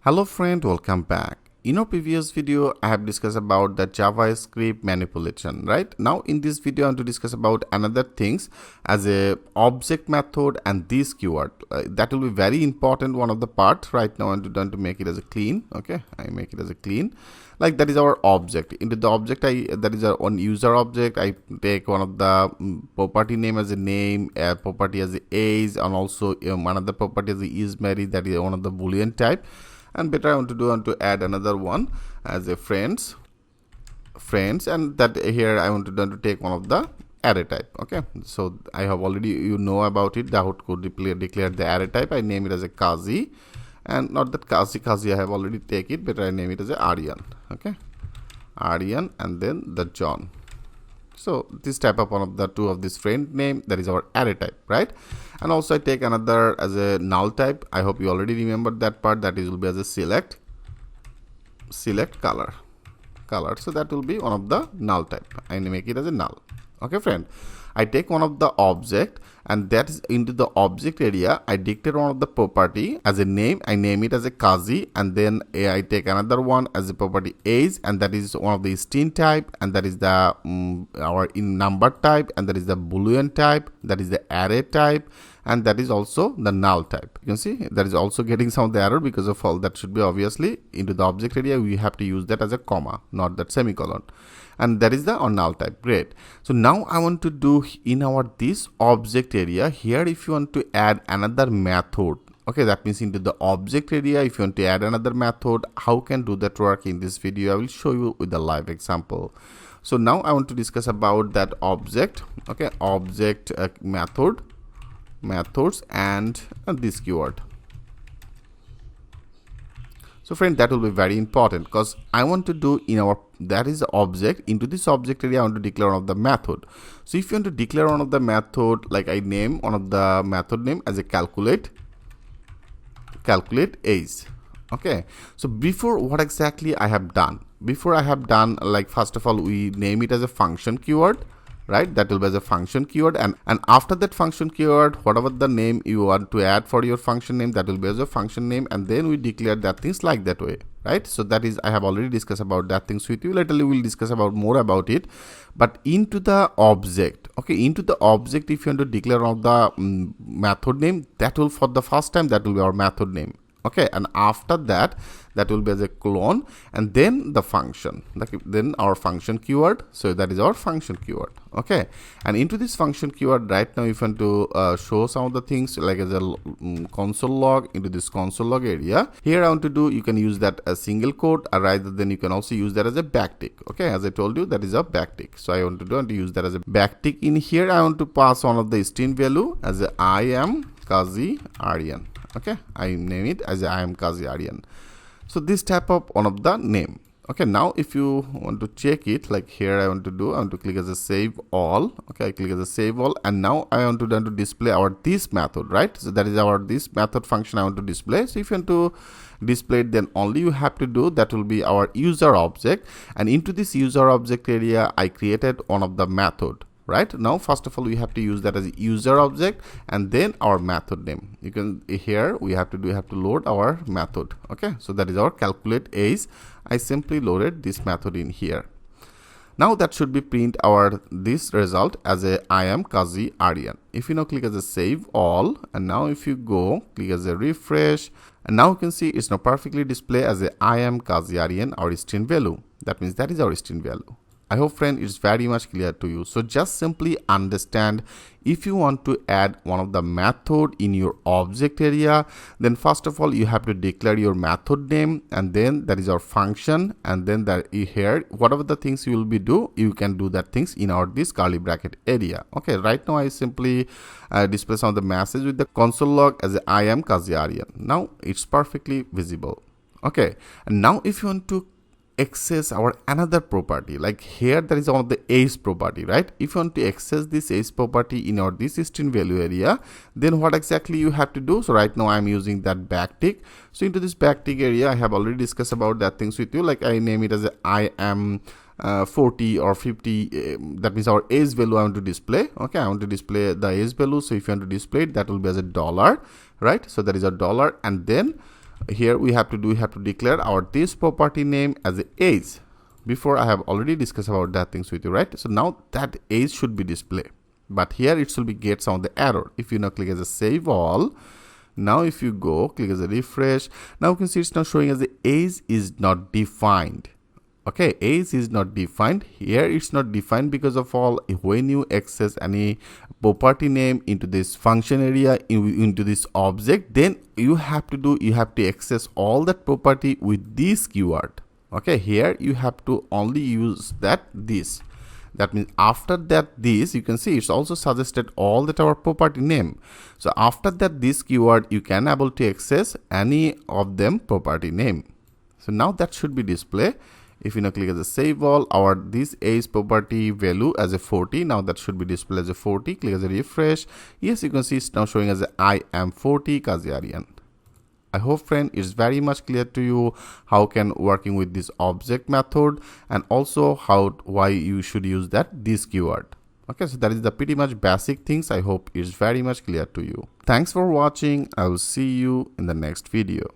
Hello friend, welcome back. In our previous video, I have discussed about the JavaScript manipulation, right? Now in this video, I want to discuss about another things as a object method and this keyword. That will be very important one of the part. Right now, I want to make it as a clean. Okay, I make it as a clean. Like that is our object. Into the object, that is our own user object. I take one of the property name as a name, property as a age, and also another property as a is married. That is one of the Boolean type. And better I want to add another one as a friends, and that here I want to take one of the array type. Okay, so I have already about it. That could declare the array type. I name it as a Kazi, and not that Kazi I have already take it, but I name it as a Ariyan. Okay, Ariyan, and then the John. So this type of one of the two of this friend name, that is our array type, right? And also I take another as a null type. I hope you already remember that part. That will be as a select color. So that will be one of the null type. I make it as a null. Okay, friend. I take one of the object, and that is into the object area. I dictate one of the property as a name. I name it as a Kazi, and then I take another one as a property age, and that is one of the string type, and that is the our in number type, and that is the Boolean type, that is the array type, and that is also the null type. You can see that is also getting some of the error because of all that should be obviously into the object area. We have to use that as a comma, not that semicolon. And that is the null type. Great. So now I want to do in our this object area here, if you want to add another method, okay, that means into the object area, if you want to add another method, how can do that work in this video? I will show you with a live example. So now I want to discuss about that object. Okay, object methods and this keyword. So friend, that will be very important because I want to do in our that is the object. Into this object area I want to declare one of the method. So if you want to declare one of the method, like I name one of the method name as a calculate age. Okay, so before what exactly I have done, like first of all we name it as a function keyword, right? That will be as a function keyword, and after that function keyword, whatever the name you want to add for your function name, that will be as a function name, and then we declare that things like that way, right? So that is, I have already discussed about that things with you. Later we will discuss about more about it. But into the object, okay, into the object, if you want to declare one of the method name, that will for the first time that will be our method name. Okay, and after that will be as a clone, and then the function, then our function keyword. So that is our function keyword. Okay, and into this function keyword, right now if you want to show some of the things like as a console log, into this console log area, here I want to do, you can use that as single quote, or rather then you can also use that as a backtick. Okay, as I told you, that is a backtick. So I want to use that as a backtick. In here I want to pass one of the string value as a I am Kazi Ariyan. Okay, I name it as I am Kazi Ariyan. So this type of one of the name. Okay, now if you want to check it, like here I want to click as a save all. Okay, I click as a save all, and now I want to display our this method, right? So that is our this method function I want to display. So if you want to display it, then only you have to do that will be our user object, and into this user object area I created one of the method. Right now, first of all, we have to use that as a user object, and then our method name. You can here we have to load our method. Okay, so that is our calculate age. I simply loaded this method in here. Now that should be print our this result as a I am Kazi Ariyan. If you now click as a save all, and now if you go click as a refresh, and now you can see it's now perfectly display as a I am Kazi Ariyan, our string value. That means that is our string value. I hope friend it's very much clear to you. So just simply understand, if you want to add one of the method in your object area, then first of all you have to declare your method name, and then that is our function, and then that here whatever the things you will be do, you can do that things in our this curly bracket area. Okay, right now I simply display some of the message with the console log as I am Kazi Ariyan. Now it's perfectly visible. Okay, and now if you want to access our another property, like here there is one of the age property, right? If you want to access this age property in our this string value area, then what exactly you have to do? So right now I'm using that backtick. So into this backtick area I have already discussed about that things with you, like I name it as a I am 40 or 50, that means our age value I want to display. Okay, I want to display the age value. So if you want to display it, that will be as a dollar, right? So that is a dollar, and then here we have to declare our this property name as a age. Before I have already discussed about that things with you, right? So now that age should be displayed, but here it should be get some of the error. If you now click as a save all, now if you go click as a refresh, now you can see it's now showing as the age is not defined. Okay, age is not defined. Here it's not defined because of all when you access any property name into this function area, into this object, then you have to access all that property with this keyword. Okay, here you have to only use this. That means after that this, you can see it's also suggested all that our property name. So after that this keyword, you can able to access any of them property name. So now that should be displayed. If you now click as a save all, our this age property value as a 40, now that should be displayed as a 40. Click as a refresh. Yes, you can see it's now showing as a I am 40 Kazi Ariyan. I hope friend it's very much clear to you how can working with this object method, and also why you should use this keyword. Okay, so that is the pretty much basic things. I hope it's very much clear to you. Thanks for watching. I will see you in the next video.